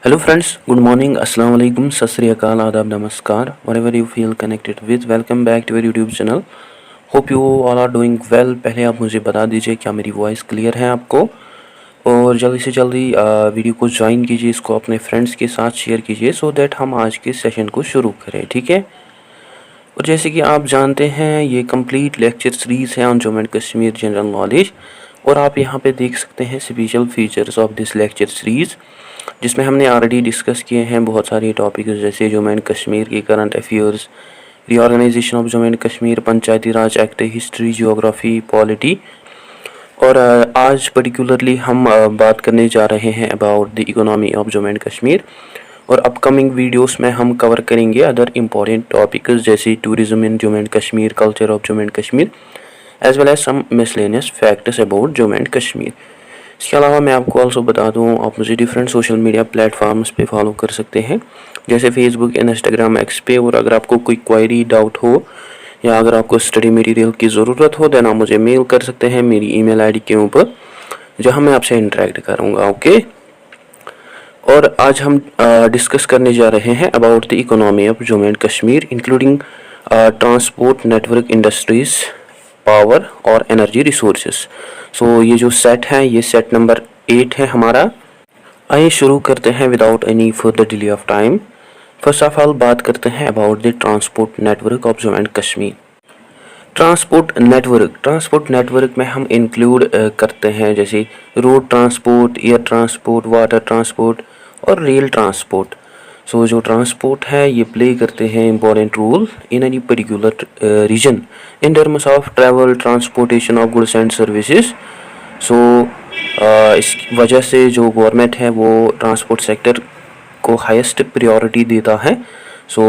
Hello friends, good morning, assalamu alaikum, sat sri akal, adab, namaskar. Wherever you feel connected with, welcome back to your YouTube channel. Hope you all are doing well. पहले आप मुझे बता दीजिए क्या मेरी voice clear है आपको, और जल्दी से जल्दी वीडियो को ज्वाइन कीजिए, इसको अपने फ्रेंड्स के साथ शेयर कीजिए सो दैट हम आज के सेशन को शुरू करें, ठीक है। और जैसे कि आप जानते हैं ये कंप्लीट लेक्चर सीरीज़ है on Jammu and Kashmir general knowledge, और आप यहाँ पे देख सकते हैं special features of this lecture series, जिसमें हमने ऑलरेडी डिस्कस किए हैं बहुत सारे टॉपिक्स जैसे जम्मू एंड कश्मीर के current affairs, reorganisation of Jammu and Kashmir, Panchayati Raj act, history, geography, polity. और आज पर्टिकुलरली हम बात करने जा रहे हैं about the economy of Jammu and Kashmir, और अपकमिंग वीडियोस में हम कवर करेंगे अदर इम्पॉर्टेंट टॉपिक्स जैसे tourism in Jammu and Kashmir, culture of Jammu and Kashmir, as well as some miscellaneous facts about Jammu and Kashmir. इसके अलावा मैं आपको ऑल्सो बता दूं, आप मुझे डिफरेंट सोशल मीडिया प्लेटफॉर्म्स पे फॉलो कर सकते हैं जैसे फेसबुक, इंस्टाग्राम, एक्स पे। और अगर आपको कोई क्वेरी, डाउट हो या अगर आपको स्टडी मटेरियल की ज़रूरत हो देन आप मुझे मेल कर सकते हैं मेरी ईमेल आईडी के ऊपर, जहां मैं आपसे इंटरेक्ट करूंगा, ओके। और आज हम डिस्कस करने जा रहे हैं about the economy of Jammu and Kashmir including transport network, industries, power और एनर्जी रिसोर्सेस। सो ये जो सेट है ये सेट नंबर 8 है हमारा। आइए शुरू करते हैं without any further delay of time. First of all बात करते हैं about the transport network of Jammu and Kashmir. Transport network में हम इंक्लूड करते हैं जैसे road transport, air transport, water transport और रेल ट्रांसपोर्ट। सो जो ट्रांसपोर्ट है ये प्ले करते हैं important role in any particular region in terms of travel, transportation of goods and services. So इस वजह से जो गवर्नमेंट है वो ट्रांसपोर्ट सेक्टर को हाईएस्ट प्रायोरिटी देता है। सो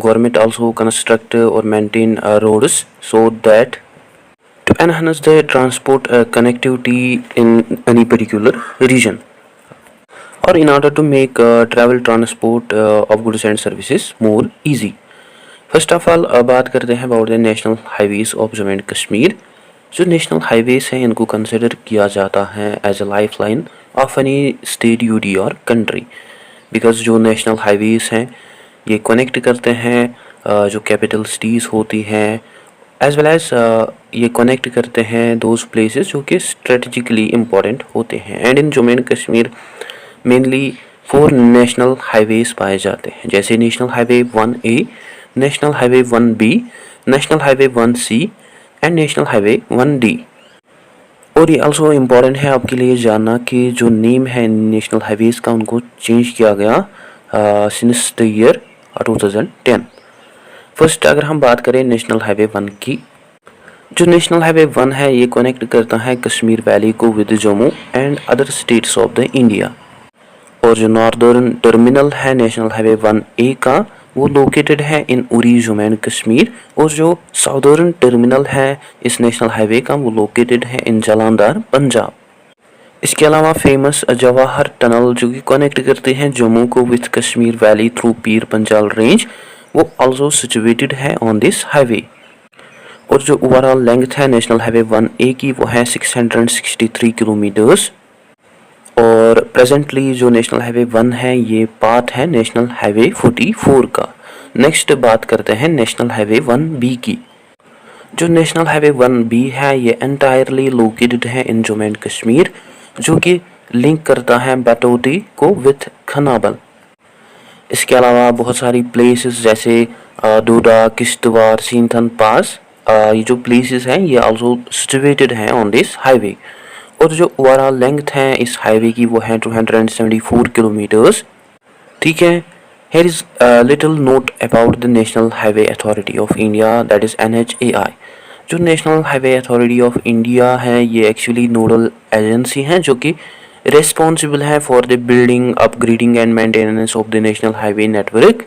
government also construct or maintain roads so that to enhance the transport connectivity in any particular region, or in order to make travel transport of goods and services more easy. First of all बात करते हैं about the national highways of Jammu and Kashmir. जो national highways हैं इनको consider किया जाता है as a lifeline of any state, UT और कंट्री, बिकॉज जो नेशनल हाईवेज हैं ये कनेक्ट करते हैं जो कैपिटल सिटीज़ होती हैं, एज वेल एज ये कनेक्ट करते हैं दोज प्लेसेस जो कि स्ट्रेटजिकली इम्पोर्टेंट होते हैं। And in Jammu and Kashmir mainly 4 national highways पाए जाते हैं जैसे national highway 1A, national highway 1B, national highway 1C and national highway 1D। और ये ऑल्सो इम्पॉर्टेंट है आपके लिए जानना कि जो नेम है नेशनल हाईवेज़ का उनको चेंज किया गया सिंस द ईयर 2010। फर्स्ट अगर हम बात करें नेशनल हाईवे 1 की, जो नेशनल हाईवे 1 है ये कनेक्ट करता है कश्मीर वैली को with Jammu and other states of the India. और जो नॉर्दर्न टर्मिनल है नेशनल हाईवे 1A का वो लोकेटेड है इन उरी जम्मू एंड कश्मीर, और जो साउदर्न टर्मिनल है इस नेशनल हाईवे का वो लोकेटेड है इन जालंधर, पंजाब। इसके अलावा फेमस जवाहर टनल जो कि कनेक्ट करते हैं जम्मू को with Kashmir valley through Pir Panjal range, वो ऑल्सो सिचुएटेड है ऑन दिस हाईवे। और जो ओवरऑल लेंथ है नेशनल हाईवे 1A की वो है 663 किलोमीटर्स। और प्रेजेंटली जो नेशनल हाईवे 1 है ये पार्ट है नेशनल हाईवे 44 का। नेक्स्ट बात करते हैं नेशनल हाईवे 1B की। जो नेशनल हाईवे 1B है ये एंटायरली लोकेटेड है इन जम्मू एंड कश्मीर, जो कि लिंक करता है बटोटी को विथ खनाबल। इसके अलावा बहुत सारी प्लेसेस जैसे डोडा, किश्तवाड़, सींथन पास, ये जो प्लेसेस हैं ये आल्सो सिचुएटेड हैं ऑन दिस हाईवे। और जो ओवरऑल लेंथ है इस हाईवे की वो है 274 किलोमीटर्स, ठीक है। Here is a little note about the National Highway Authority of India, that is NHAI। जो national highway authority of India है ये एक्चुअली नोडल एजेंसी हैं जो कि रिस्पॉन्सिबल है for the building, upgrading and maintenance of the national highway network.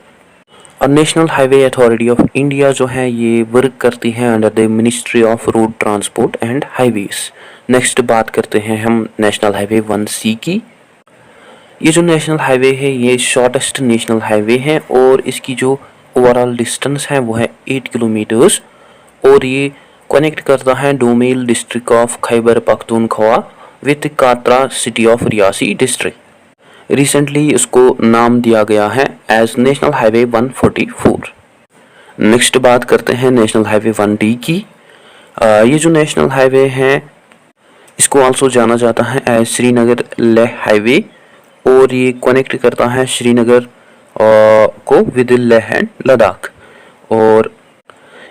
और national highway authority of India जो है ये वर्क करती है under the ministry of road transport and highways. Next बात करते हैं हम नेशनल हाईवे 1C की। ये जो नेशनल हाईवे है ये शॉर्टेस्ट नेशनल हाईवे है और इसकी जो ओवरऑल डिस्टेंस है वो है 8 किलोमीटर्स, और ये कनेक्ट करता है Domel district of Khyber Pakhtunkhwa with Katra city of Reasi district. Recently इसको नाम दिया गया है एज नेशनल हाईवे 144। नेक्स्ट बात करते हैं नेशनल हाईवे 1D की। ये जो नेशनल हाईवे है इसको आल्सो जाना जाता है एज श्रीनगर लेह हाईवे, और ये कनेक्ट करता है श्रीनगर को विद लेह एंड लद्दाख। और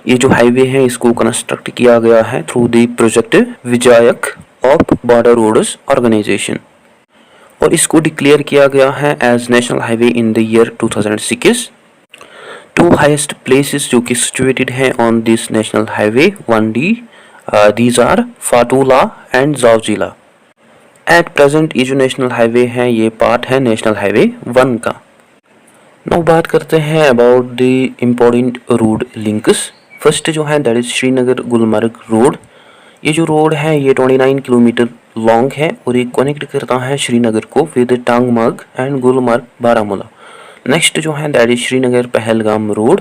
ये जो हाईवे है इसको कंस्ट्रक्ट किया गया है through the project Vijayak of border roads organisation, और इसको डिक्लेयर किया गया है as national highway in the year 2006। Two highest places जो कि सिचुएटेड हैं on this national highway 1D, these are Fotula and Zojila. At present ये जो नेशनल हाईवे है ये पार्ट है नेशनल हाईवे 1 का। नाउ बात करते हैं about the important road links. First जो है that is Srinagar Gulmarg road. ये जो रोड है ये 29 किलोमीटर लॉन्ग है और ये कनेक्ट करता है श्रीनगर को with Tangmarg and Gulmarg Baramulla. Next जो है that is Srinagar Pahalgam road.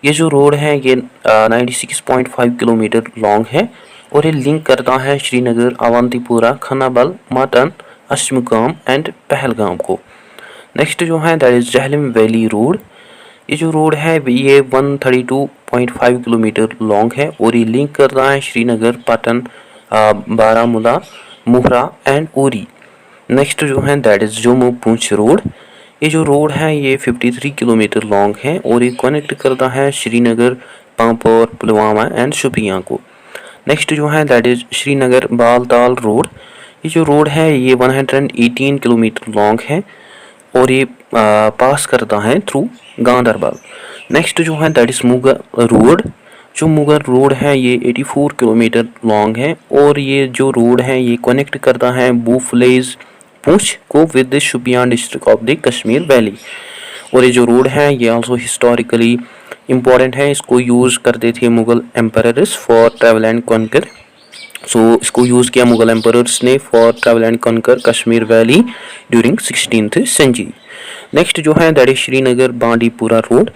ये जो रोड है ये 96.5 किलोमीटर लॉन्ग है और ये लिंक करता है श्रीनगर, अवंतीपुरा, खानाबल, माटन, अश्मुगाम एंड पहलगाम को। नेक्स्ट जो है that is Jhelum valley road. ये जो रोड है ये 132.5 किलोमीटर लॉन्ग है और ये लिंक करता है श्रीनगर, पाटन, बारामूला, मुहरा एंड उरी। नेक्स्ट जो है that is Jammu Poonch road. ये जो रोड है ये 53 किलोमीटर लॉन्ग है और ये कनेक्ट करता है श्रीनगर, पांपोर, पुलवामा एंड शोपियां को। नेक्स्ट जो है that is Srinagar Baltal road. ये जो रोड है ये 118 किलोमीटर लॉन्ग है और ये पास करता है थ्रू गांधरबल। नेक्स्ट जो है दैट इज मुगर रोड। जो मुगर रोड है ये 84 किलोमीटर लॉन्ग है और ये जो रोड है ये कनेक्ट करता है बूफलेज पूंछ को with the Shopian district of the Kashmir valley. और ये जो रोड है ये आल्सो हिस्टोरिकली इम्पोर्टेंट है। इसको यूज़ करते थे Mughal emperors for travel and conquer. So इसको यूज़ किया मुगल एम्परर्स ने for travel and conquer Kashmir valley during 16th century. Next जो है that is Srinagar Bandipora road.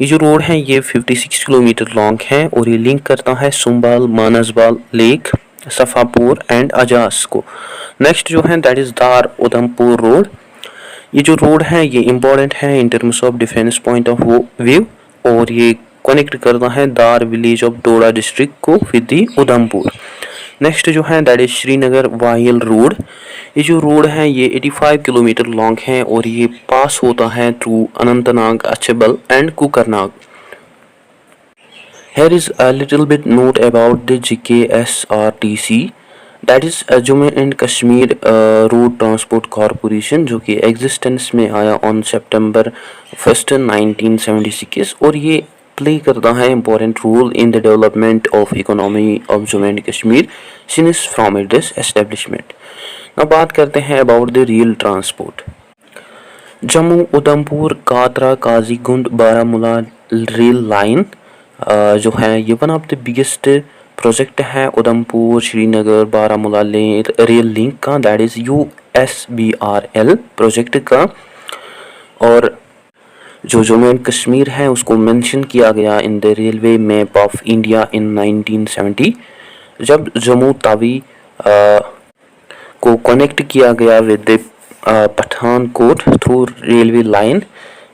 ये जो रोड है ये 56 किलोमीटर लॉन्ग है और ये लिंक करता है सुंबाल, मानसबाल लेक, सफापुर एंड अजास को। नेक्स्ट जो है दैट इज दार उधमपुर रोड। ये जो रोड है ये इम्पोर्टेंट है in terms of defence point of view और ये कनेक्ट करता है दार विलेज ऑफ डोडा डिस्ट्रिक्ट को विद उधमपुर। नेक्स्ट जो है दैट इज श्रीनगर वाहिल रोड। ये जो रोड है ये 85 किलोमीटर लॉन्ग है और ये पास होता है through Anantnag, Achabal and Kokernag. Here is a little bit note about the JKSRTC, that is Jammu and Kashmir Road Transport Corporation, जो कि एग्जिस्टेंस में आया ऑन सितंबर 1, 1976 और ये प्ले करता है important role in the development of economy of Jammu and Kashmir since from its establishment. अब बात करते हैं about the rail transport. Jammu, Udhampur, Katra, Qazigund, Baramulla rail line जो है ये one of the biggest project है उधमपुर, श्रीनगर, बारामूला रेल लिंक का, दैट इज़ USBRL प्रोजेक्ट का। और जो जम्मू एंड कश्मीर है उसको मेंशन किया गया in the railway map of India इन 1970 जब जम्मू तावी को कनेक्ट किया गया with Pathankot through railway line.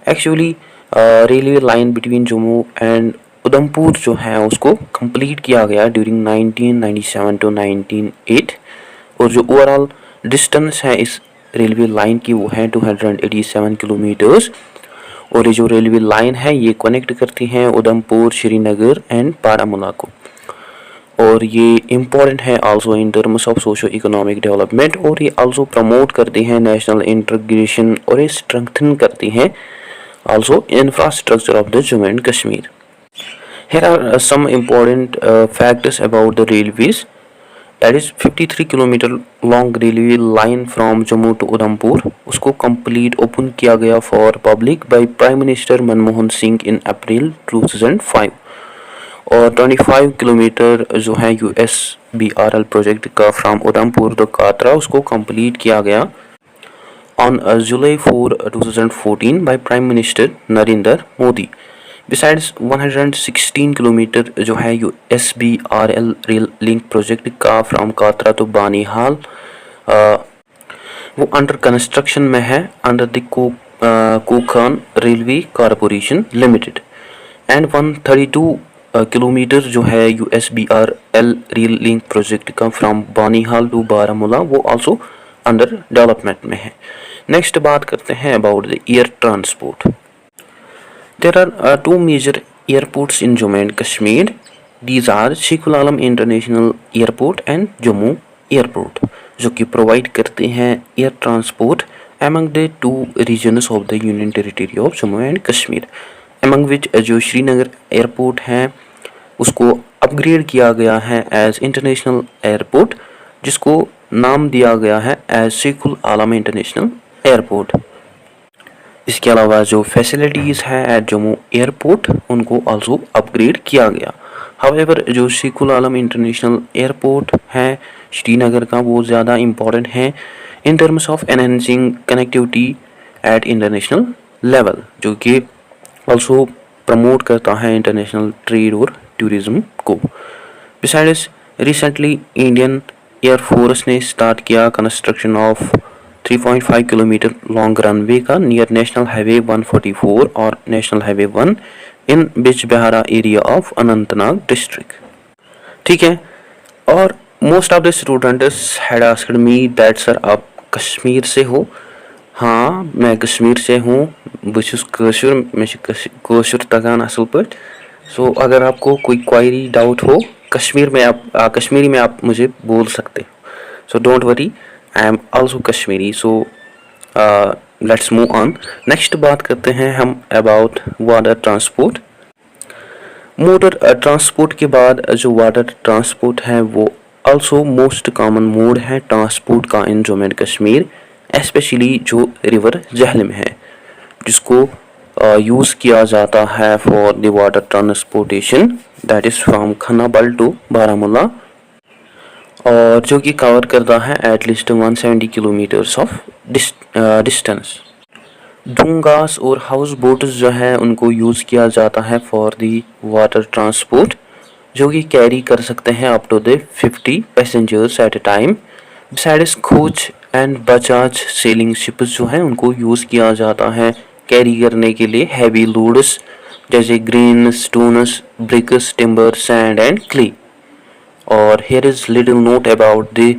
Actually railway line between Jammu and Udhampur जो है उसको कंप्लीट किया गया ड्यूरिंग 1997 टू 1908 और जो ओवरऑल डिस्टेंस है इस रेलवे लाइन की वो है 287 किलोमीटर्स। और ये जो रेलवे लाइन है ये कनेक्ट करती हैं उधमपुर, श्रीनगर एंड बारामूला को। और ये इम्पोर्टेंट है also in terms of socio economic development और ये आल्सो प्रमोट करती हैं नेशनल इंटीग्रेशन और ये स्ट्रेंथन करती हैं also infrastructure of the Jammu and Kashmir. Here are some important facts about the railways. That is 53 kilometre long railway line from Jammu to Udhampur उसको complete open किया गया for public by prime minister Manmohan Singh in April 2005। और 25 kilometre जो है USBRL project का from Udhampur to Katra उसको complete किया गया on July 4, 2014 by prime minister Narendra Modi. Besides 116 kilometre जो है USBRL रेल लिंक प्रोजेक्ट का फ्रॉम कातरा टू बानीहाल वो अंडर कंस्ट्रक्शन में है under the Konkan railway corporation limited. And 132 kilometre जो है USBRL रेल लिंक प्रोजेक्ट का फ्रॉम बानीहाल टू बारामूला वो आल्सो अंडर डेवलपमेंट में है। नेक्स्ट बात करते हैं about the air transport. There are two major airports in Jammu and Kashmir. These are Sheikhul Alam international airport and Jammu airport, जो कि प्रोवाइड करते हैं air transport among the two regions of the union territory of Jammu and Kashmir, among which जो Srinagar airport है उसको upgrade किया गया है एज इंटरनेशनल एयरपोर्ट, जिसको नाम दिया गया है एज शेखुल आलम इंटरनेशनल एयरपोर्ट। इसके अलावा जो फैसिलिटीज़ है एट जम्मू एयरपोर्ट उनको आल्सो अपग्रेड किया गया। हाउएवर जो शेखुल आलम इंटरनेशनल एयरपोर्ट है श्रीनगर का वो ज़्यादा इम्पॉर्टेंट है in terms of enhancing connectivity at international level, जो कि आल्सो प्रमोट करता है इंटरनेशनल ट्रेड और टूरिज्म को। बिसाइड्स रिसेंटली इंडियन एयरफोर्स ने स्टार्ट किया construction of 3.5 kilometre long runway का नियर नेशनल हाईवे 144 और national highway 1 in Bijbehara area of Anantnag district. ठीक है, और most of the students had asked me that sir आप कश्मीर से हो। हाँ, मैं कश्मीर से हूँ, बस कशुर तगान असल पट। सो अगर आपको कोई क्वायरी डाउट हो कश्मीरी में आप मुझे बोल सकते हो। So don't worry, I am also Kashmiri. So let's move on. Next बात करते हैं हम about water transport. Motor transport के बाद जो वाटर ट्रांसपोर्ट है वो आल्सो मोस्ट कॉमन मोड है ट्रांसपोर्ट का in Jammu and Kashmir, specially जो रिवर जहलम है, जिसको यूज़ किया जाता है for the water transportation that is from Khanabal to Baramulla, और जो कि कवर करता है एटलीस्ट 170 किलोमीटर्स ऑफ डिस्टेंस। डोंगास और हाउस बोट्स जो है उनको यूज़ किया जाता है फॉर दी वाटर ट्रांसपोर्ट, जो कि कैरी कर सकते हैं up to the 50 passengers at a time. Besides coach and Bajaj sailing ships जो हैं उनको यूज़ किया जाता है कैरी करने के लिए हैवी लोड्स जैसे grain, stones, bricks, timber, sand and clay. और here is little note about the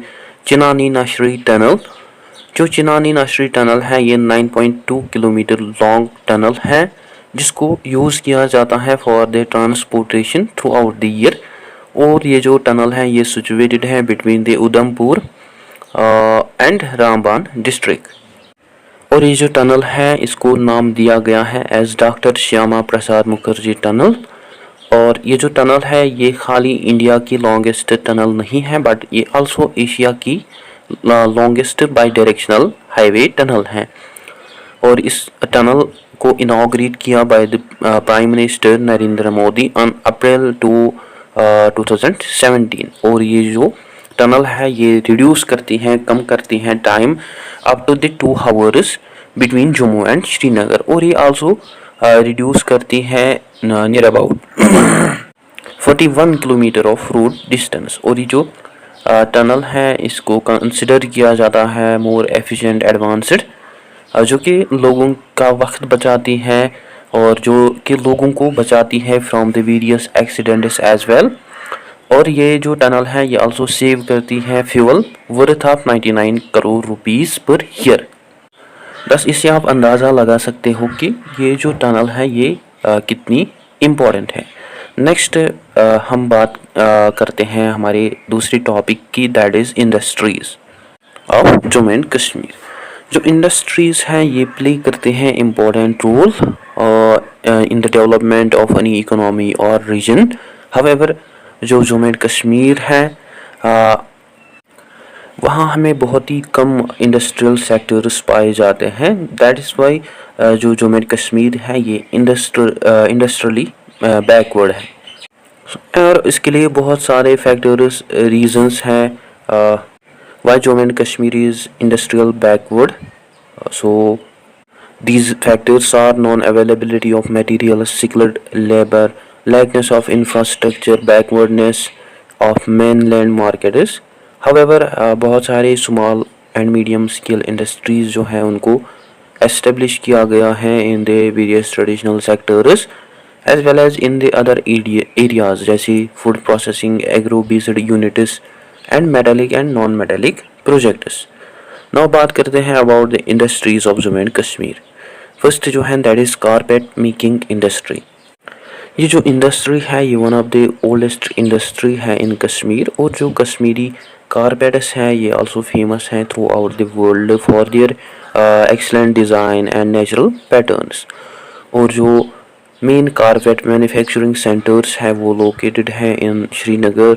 Chenani Nashri tunnel. जो चिनानी नशरी टनल है ये 9.2 किलोमीटर लॉन्ग टनल है, जिसको यूज़ किया जाता है for the transportation through out the year. और ये जो टनल है ये सिचुएटेड है between the Udhampur and Ramban district. और ये जो टनल है इसको नाम दिया गया है as doctor Shyama Prasad Mukherjee tunnel. और ये जो टनल है ये खाली इंडिया की लॉन्गेस्ट टनल नहीं है, बट ये आल्सो एशिया की longest by directional highway tunnel है। और इस टनल को इनॉग्रेट किया by the prime minister Narendra Modi on April 2017। और ये जो टनल है ये रिड्यूस करती हैं, कम करती हैं time up to the 2 hours between Jammu and Srinagar. और ये आल्सो रिड्यूस करती है near about 41 kilometres of road distance. और ये जो टनल है इसको कंसिडर किया जाता है मोर एफिशिएंट एडवांस्ड, जो कि लोगों का वक्त बचाती है और जो कि लोगों को बचाती है from the various accidents as well. और ये जो टनल है ये आल्सो सेव करती है fuel worth of 99 crore rupees per year. बस इससे आप अंदाज़ा लगा सकते हो कि ये जो टनल है ये कितनी इम्पोर्टेंट है। नेक्स्ट हम बात करते हैं हमारे दूसरी टॉपिक की, that is industries of Jammu and Kashmir. जो इंडस्ट्रीज़ हैं ये प्ले करते हैं important role in the development of any economy और रीजन। हाउएवर जो जम्मू एंड कश्मीर है वहाँ हमें बहुत ही कम इंडस्ट्रियल सेक्टर्स पाए जाते हैं, दैट इज़ वाई जो जम्मू एंड कश्मीर है ये इंडस्ट्रियली बैकवर्ड है। और इसके लिए बहुत सारे फैक्टर्स रीजंस हैं why Jammu and Kashmir is industrial backward. So these factors are non-availability of material, skilled labor, lackness of infrastructure, backwardness of mainland markets. However, बहुत सारे small and medium scale industries जो है उनको एस्टेब्लिश किया गया है in the various traditional sectors as well as in the other areas जैसे food processing, agro based units and metallic and non metallic projects. Now बात करते हैं about the industries of Jammu and Kashmir. First जो है that is carpet making industry. ये जो industry है ये one of the oldest industry है इन कश्मीर, और जो कश्मीरी कारपेट्स हैं ये आल्सो फेमस हैं through out the world for their excellent design and natural patterns. और जो मेन कारपेट मैन्युफैक्चरिंग सेंटर्स है वो लोकेटेड है इन श्रीनगर,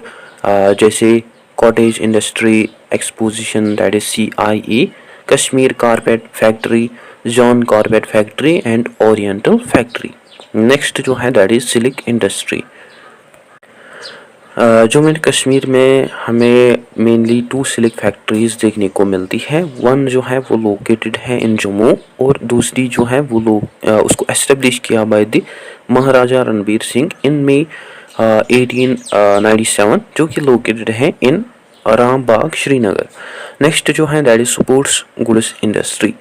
जैसे cottage industry exposition that is CIE, Kashmir carpet factory, John carpet factory and oriental factory. Next जो है that is silk industry. Jammu and Kashmir में हमें मेनली 2 सिल्क फैक्ट्रीज देखने को मिलती है। वन जो है वो लोकेटेड है इन जम्मू, और दूसरी जो है वो उसको एस्टेब्लिश किया by the Maharaja Ranbir Singh in May 1897, जो कि लोकेटेड है इन राम बाग श्रीनगर। नेक्स्ट जो है that is sports goods industry.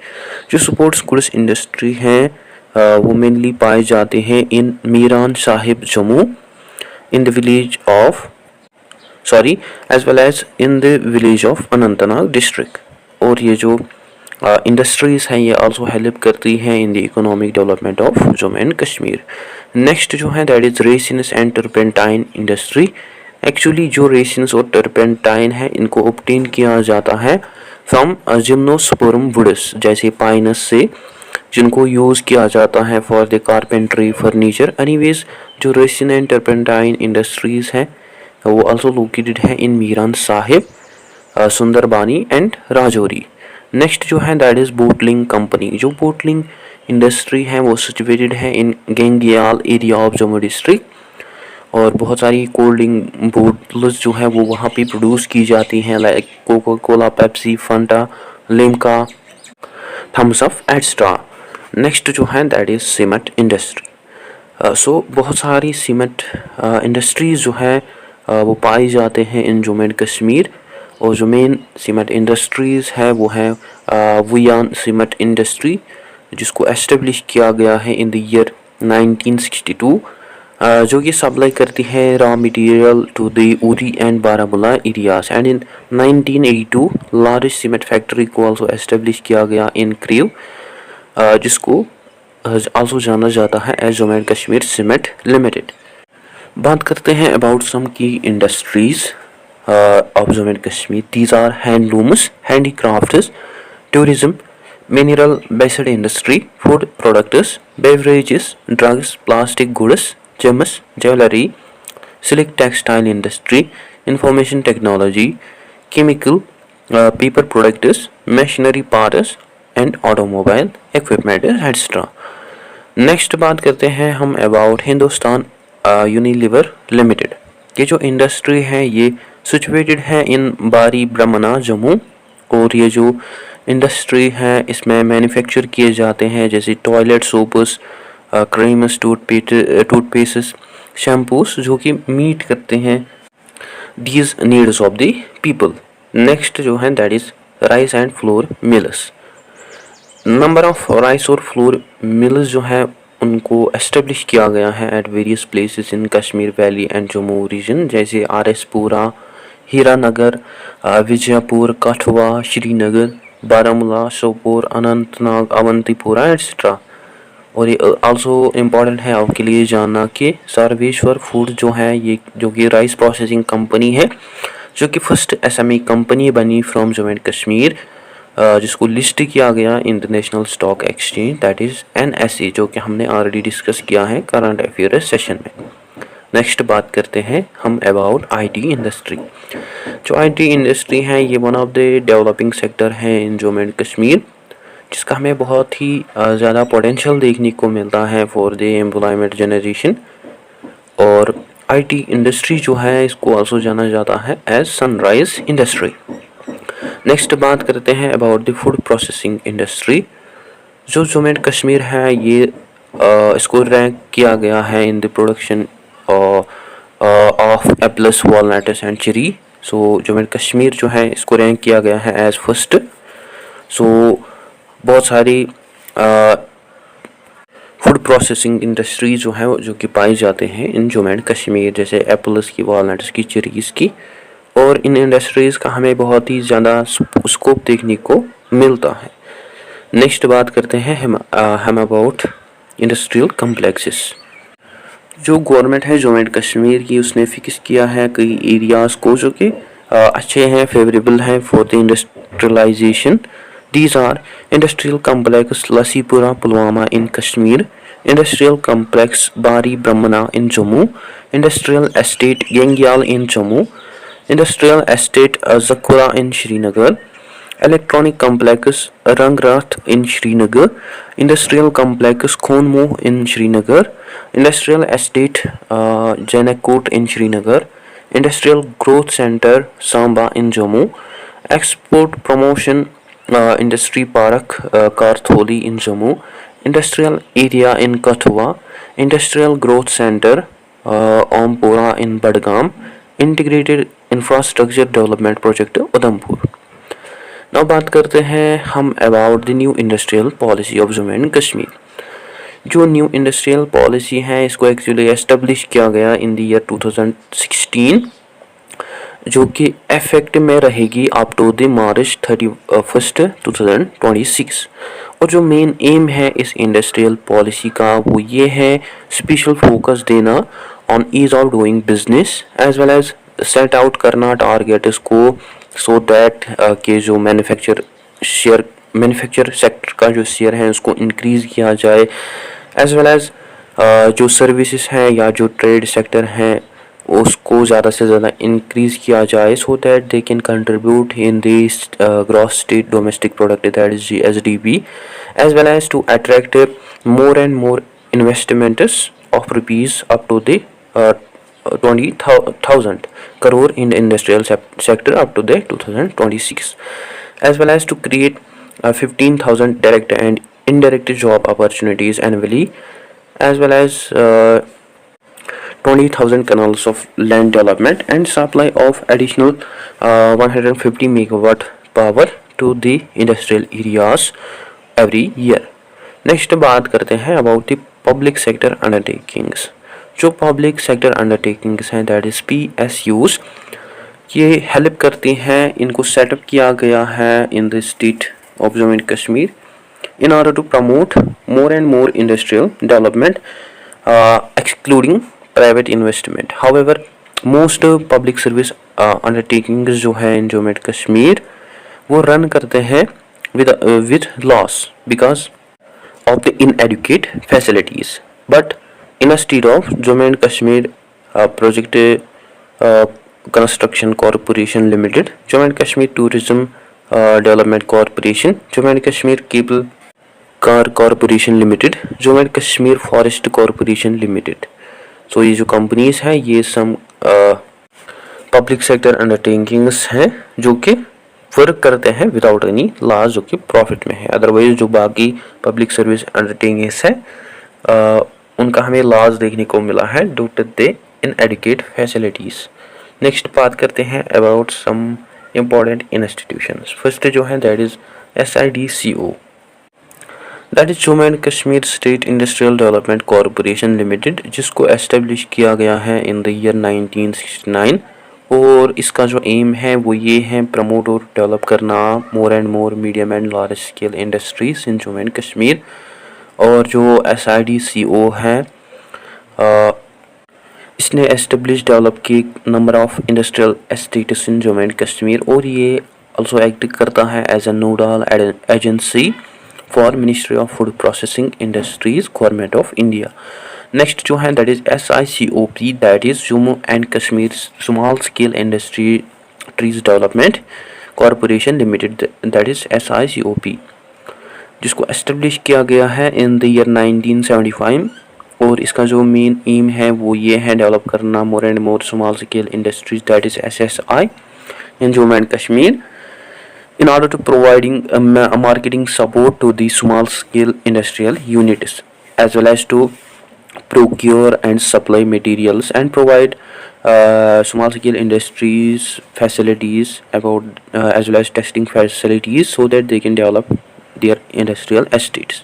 जो स्पोर्ट्स गुड्स इंडस्ट्री हैं वो मेनली पाए जाते हैं in Miran Sahib Jammu in the village of as well as in the village of Anantnag district. और ये जो इंडस्ट्रीज़ हैं ये आल्सो हेल्प करती हैं in the economic development of Jammu and Kashmir. Next जो है that is resins and turpentine industry. Actually जो रेसिन्स और टर्पेंटाइन है इनको ऑब्टेन किया जाता है फ्रॉम जिम्नोस्पर्म वुड्स जैसे पाइनस से, जिनको यूज़ किया जाता है for the carpentry furniture. Anyways जो रेसिन एंड टर्पेंटाइन इंडस्ट्रीज़ हैं वो आल्सो लोकेटेड है इन मीरान साहिब, सुंदरबानी एंड राजौरी। नेक्स्ट जो है दैट इज़ बोटलिंग कंपनी। जो बोटलिंग इंडस्ट्री है वो सिचुएटेड है इन Gangyal area of Jammu district, और बहुत सारी कोल्ड ड्रिंक बोटल्स जो है वो वहाँ पे प्रोड्यूस की जाती हैं like Coca Cola, Pepsi, Fanta, Limca, Thums Up extra. Next जो है that is cement industry. So बहुत सारी सीमेंट इंडस्ट्रीज़ जो है वो पाई जाते हैं इन जम्मू एंड कश्मीर, और जो मेन सीमेंट इंडस्ट्रीज़ है वो है वुयान सीमेंट इंडस्ट्री, जिसको एस्टेब्लिश किया गया है इन द ईयर 1962, जो कि सप्लाई करती है raw material to the Uri and Baramulla areas. And in 1982 large cement factory को आल्सो एस्टेब्लिश किया गया इन क्रीव, जिसको आल्सो जाना जाता है as Jammu and Kashmir cement limited. बात करते हैं अबाउट सम की industries of Jammu and Kashmir. These are handlooms, handicrafts, tourism, mineral based industry, food products, beverages, drugs, plastic goods, gems, jewellery, silk textile industry, information technology, chemical, paper products, machinery parts and automobile equipment etcetera. Next बात करते हैं हम about Hindustan Unilever limited. ये जो industry है ये situated है इन बारी ब्रह्मना जम्मू, और ये जो इंडस्ट्री है इसमें मैन्युफैक्चर किए जाते हैं जैसे toilet soaps, creams, toothpaste, shampoos, जो कि मीट करते हैं these needs of the people. Next जो है that is rice and flour mills. Number of rice और फ्लोर मिल्स जो है उनको एस्टेब्लिश किया गया है at various places in Kashmir valley and Jammu region, जैसे RS-पुरा, हीरानगर, विजयपुर, कठुआ, श्रीनगर, बारामूला, सोपोर, अनंतनाग, अवंतीपुरा एट्सेट्रा। और ये आल्सो इम्पॉर्टेंट है आपके लिए जानना कि सर्वेश्वर फूड जो है ये जो कि राइस प्रोसेसिंग कंपनी है, जो कि फर्स्ट SME कंपनी बनी फ्रॉम जम्मू एंड कश्मीर, जिसको लिस्ट किया गया international stock exchange that is NSE, जो कि हमने ऑलरेडी डिस्कस किया है करंट अफेयर्स सेशन में। नेक्स्ट बात करते हैं हम अबाउट IT इंडस्ट्री। जो IT इंडस्ट्री है ये one of the developing sector है इन जम्मू एंड कश्मीर, जिसका हमें बहुत ही ज़्यादा पोटेंशियल देखने को मिलता है फॉर द एम्प्लॉयमेंट जनरेशन। और IT इंडस्ट्री जो है इसको आल्सो जाना जाता है एज सनराइज इंडस्ट्री। नेक्स्ट बात करते हैं about the food processing industry. जो जम्मू एंड कश्मीर है ये इसको रैंक किया गया है in the production of apples, walnuts and cherry. So Jammu and Kashmir जो है इसको रैंक किया गया है एज फर्स्ट सो बहुत सारी फूड प्रोसेसिंग इंडस्ट्री जो है जो कि पाई जाते हैं इन जम्मू एंड कश्मीर, जैसे एप्पल्स की, वॉलनट्स की, चेरीज़ की। और इन इंडस्ट्रीज़ का हमें बहुत ही ज़्यादा स्कोप देखने को मिलता है। नेक्स्ट बात करते हैं हम अबाउट इंडस्ट्रियल कम्प्लेक्सेस। जो गवर्नमेंट है जम्मू एंड कश्मीर की, उसने फिक्स किया है कई एरियाज़ को जो कि अच्छे हैं, फेवरेबल हैं for the industrialisation. These are Industrial Complex Lasipura Pulwama in Kashmir, Industrial Complex Bari Brahmana in Jammu, Industrial Estate Gangyal in Jammu, Industrial Estate Zakura in Srinagar, Electronic Complex Rangrath in Srinagar, Industrial Complex Khonmo in Srinagar, Industrial Estate Janakot in Srinagar, Industrial Growth Center Samba in Jammu, Export Promotion Industry Park Kartholi in Jammu, Industrial Area in Kathua, Industrial Growth Center Ompora in Badgam, Integrated Infrastructure Development Project Udhampur। Now बात करते हैं हम about the new industrial policy of Jammu and Kashmir. जो new industrial policy है इसको actually establish किया गया इन the year 2016, जो कि इफेक्ट में रहेगी अप टू द मार्च 31 2026। और जो मेन एम है इस इंडस्ट्रियल पॉलिसी का वो ये है स्पेशल फोकस देना on ease of doing business as well as set out करना टारगेट इसको, सो दैट के जो मैन्युफैक्चर सेक्टर का जो शेयर है उसको इंक्रीज़ किया जाए, एज वेल एज जो सर्विसेज हैं या जो ट्रेड सेक्टर हैं उसको ज़्यादा से ज़्यादा इंक्रीज़ किया जाए, so that they can contribute in this gross state domestic product that is GSDP, as well as to attract more and more investments of rupees up to the 20,000 crore in the industrial sector up to the 2026, as well as to create 15,000 direct and indirect job opportunities annually, as well as 20,000 canals of land development and supply of additional 150 megawatt power to the industrial areas every year। Next बात करते हैं about the public sector undertakings. जो public sector undertakings हैं that is PSUs, ये help करती हैं, इनको setup किया गया है in the state of Jammu and Kashmir in order to promote more and more industrial development excluding private investment। However, most public service undertakings जो है in जम्मू एंड कश्मीर वो रन करते हैं with loss because of the inadequate facilities, but instead of Jammu and Kashmir Project Construction Corporation Limited, Jammu and Kashmir Tourism Development Corporation, Jammu and Kashmir Cable Car Corporation Limited, Jammu and Kashmir Forest Corporation Limited। so ये जो companies हैं ये सम public sector undertakings हैं जो कि work करते हैं without any loss, जो कि प्रॉफिट में है। अदरवाइज जो बाकी पब्लिक सर्विस अंडरटेकिंग्स है उनका हमें लॉस देखने को मिला है due to the inadequate facilities. Next बात करते हैं about some important institutions. First जो है that is SIDCO, that is Jammu and Kashmir state industrial development corporation limited, जिसको एस्टेब्लिश किया गया है इन द ईयर 1969। और इसका जो एम है वो ये है प्रमोट और डेवलप करना more and more medium and large scale industries in Jammu and Kashmir. और जो SIDCO है इसने एस्टेब्लिश डेवलप की number of industrial estates in Jammu and Kashmir, और ये ऑल्सो एक्ट करता है as a nodal agency for ministry of food processing industries government of India. Next जो है that is SICOP, that is Jammu and Kashmir small scale industries development corporation limited, that is SICOP, जिसको establish किया गया है in the year 1975। और इसका जो main M है वो ये है डेवलप करना more and more small scale industries, that is SSI in Jammu and Kashmir in order to providing marketing support to the small scale industrial units, as well as to procure and supply materials and provide small scale industries facilities about as well as testing facilities so that they can develop their industrial estates.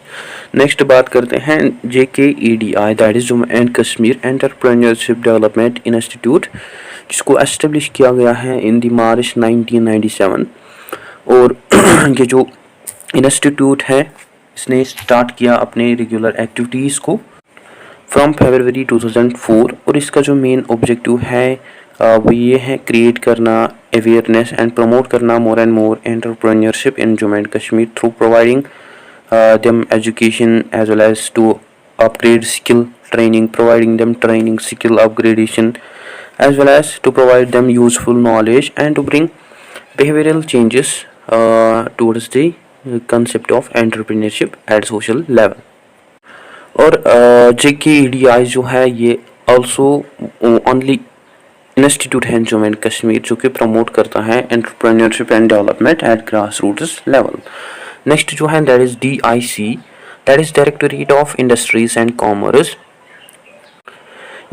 Next बात करते हैं JKEDI, that is Jammu and Kashmir entrepreneurship development institute, जिसको establish किया गया है इन दी मार्च 1997। और ये जो इंस्टीट्यूट है इसने स्टार्ट किया अपने रेगुलर एक्टिविटीज़ को फ्रॉम फरवरी 2004। और इसका जो मेन ऑब्जेक्टिव है वो ये है क्रिएट करना अवेयरनेस एंड प्रमोट करना more and more entrepreneurship in Jammu and Kashmir through providing them education as well as to upgrade skill training, providing them training skill upgradation, as well as to provide them useful knowledge and to bring behavioral changes towards the concept of entrepreneurship at social level. और JKEDI जो है ये also only institute है Jammu and Kashmir जो कि promote करता है entrepreneurship and development at grass roots level. Next जो है that is DIC, that is directorate of industries and commerce.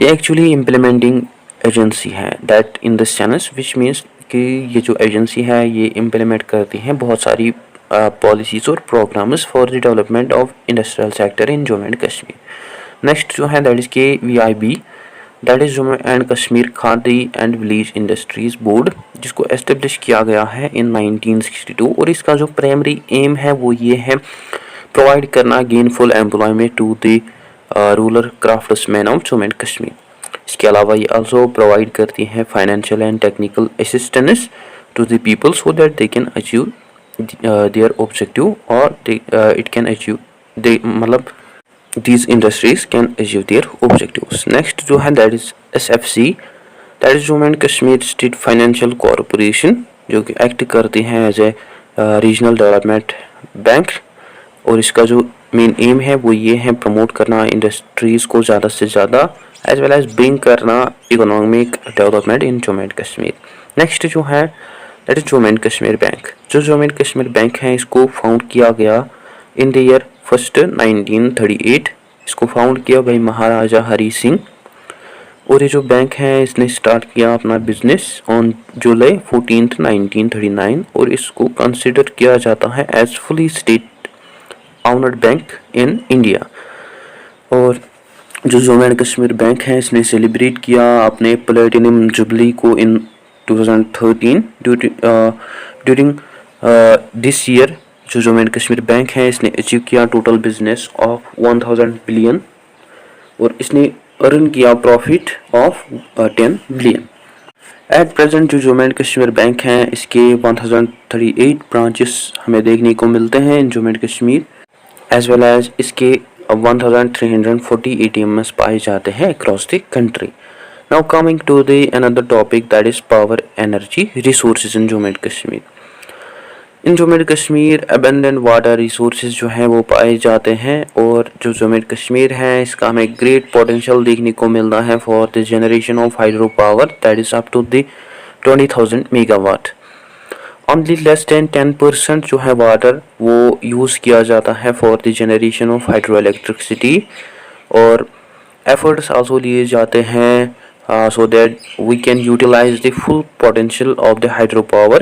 ये एक्चुअली इम्प्लीमेंटिंग एजेंसी है that in this sense which means कि ये जो एजेंसी है ये इम्प्लीमेंट करती है बहुत सारी पॉलिसीज़ और programmes for the development of industrial sector in Jammu and Kashmir. Next जो है that is KVIB, that is Jammu and Kashmir Khadi and village industries board, जिसको एस्टेब्लिश किया गया है इन 1962। और इसका जो प्राइमरी एम है वो ये है प्रोवाइड करना gainful employment to the rural craftsman of Jammu and Kashmir. इसके अलावा ये आल्सो प्रोवाइड करती है financial and technical assistance to the people so that they can achieve their objective और इट कैन अचीव दे मतलब these industries can achieve their objectives. Next जो है that is SFC, that is Jammu and Kashmir State Financial Corporation, जो कि act करती हैं as a regional development bank. और इसका जो मेन एम है वो ये है प्रमोट करना इंडस्ट्रीज़ को ज़्यादा से ज़्यादा एज वेल एज ब्रिंग करना economic development in Jammu and Kashmir. Next जो है that is Jammu and Kashmir bank. जो जम्मू एंड कश्मीर बैंक है इसको फाउंड किया गया इन द ईयर 1938। इसको फाउंड किया भाई महाराजा हरी सिंह। और ये जो बैंक है इसने स्टार्ट किया अपना बिजनेस ऑन जुलाई 14, 1939। और इसको कंसिडर किया जाता है as fully state owned bank in India. और जो जम्मू एंड कश्मीर बैंक है इसने सेलिब्रेट किया अपने प्लेटिनम जुबली को इन 2013 ड्यूरिंग दिस ईयर। जो जम्मू एंड कश्मीर बैंक है इसने अचीव किया टोटल बिजनेस ऑफ 1000 बिलियन और इसने अर्न किया profit of 10 billion. Eight present जो जम्मू एंड कश्मीर बैंक है इसके 1038 ब्रांचेस हमें देखने को मिलते हैं in Jammu and Kashmir, as well as इसके 1340 ATMs पाए जाते हैं across the country. Now coming to the another topic that is power energy resources in Jammu and Kashmir. In Jammu and Kashmir abundant water resources जो हैं वो पाए जाते हैं। और जो जम्मू एंड कश्मीर है इसका हमें ग्रेट पोटेंशियल देखने को मिल रहा है for the generation of hydro power that is up to the 20,000 megawatt. Only less than 10% जो है वाटर वो यूज़ किया जाता है for the generation of hydro electricity. और एफर्ट्स आल्सो लिए जाते हैं so that we can utilize the full potential of the hydropower